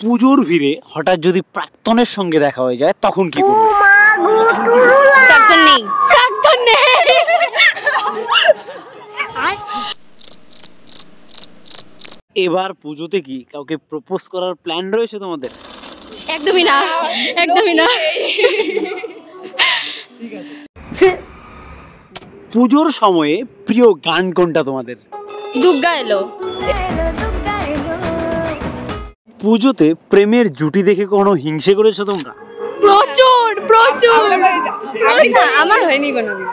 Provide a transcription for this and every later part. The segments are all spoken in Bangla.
পুজোর ভিড়ে হঠাৎ যদি প্রাক্তনের সঙ্গে দেখা হয়ে যায় তখন কি করবে? প্রাক্তন নেই। এবার পুজোতে কি কাউকে প্রপোজ করার প্ল্যান রয়েছে তোমাদের? একদমই না, একদমই না। পুজোর সময়ে প্রিয় গান কোনটা তোমাদের? দুর্গা এলো। পুজোতে প্রেমের জুটি দেখে কোনো হিংসে করেছো তোমরা? প্রচুর প্রচুর। আমার হয়নি কোনোদিন।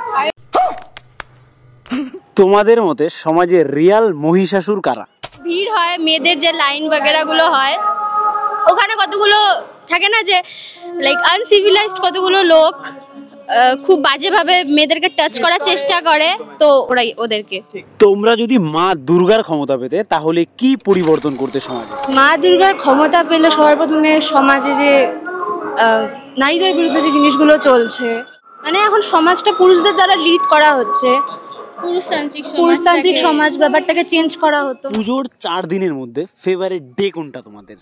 তোমাদের মতে সমাজে রিয়াল মহিষাসুর কারা? ভিড় হয়, মেয়েদের যে লাইন বাগেরা গুলো হয়, ওখানে কতগুলো থাকে না যে লাইক আনসিভিলাইজড কতগুলো লোক খুব বাজেভাবে মেয়েদেরকে টাচ করার চেষ্টা করে, তো ওরাই ওদেরকে। তোমরা যদি মা দুর্গার ক্ষমতা পেতে তাহলে কি পরিবর্তন করতে সমাজে? মা দুর্গার ক্ষমতা পেলে সবার প্রথমে সমাজে যে নারীদের বিরুদ্ধে যে জিনিসগুলো চলছে, মানে এখন সমাজটা পুরুষদের দ্বারা লিড করা হচ্ছে, পুরুষতান্ত্রিক সমাজ ব্যাপারটাকে চেঞ্জ করা হতো। পুজোর 4 দিনের মধ্যে ফেভারিট ডে কোনটা তোমাদের?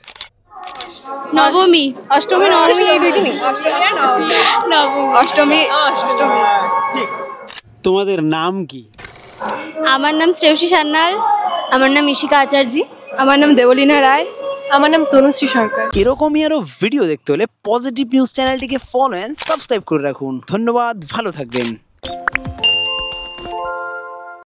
নবমী, অষ্টমী, নবমী, এই দুই দিনই। অষ্টমী। তোমাদের নাম কি? আমার নাম শ্রেয়সী সান্যাল। আমার নাম ইশিকা আচার্য। আমার নাম দেবলীনা রায়। আমার নাম তনুশ্রী সরকার। এরকমই আরো ভিডিও দেখতে হলে পজিটিভ নিউজ চ্যানেলটিকে ফলো এন্ড সাবস্ক্রাইব করে রাখুন। ধন্যবাদ, ভালো থাকবেন।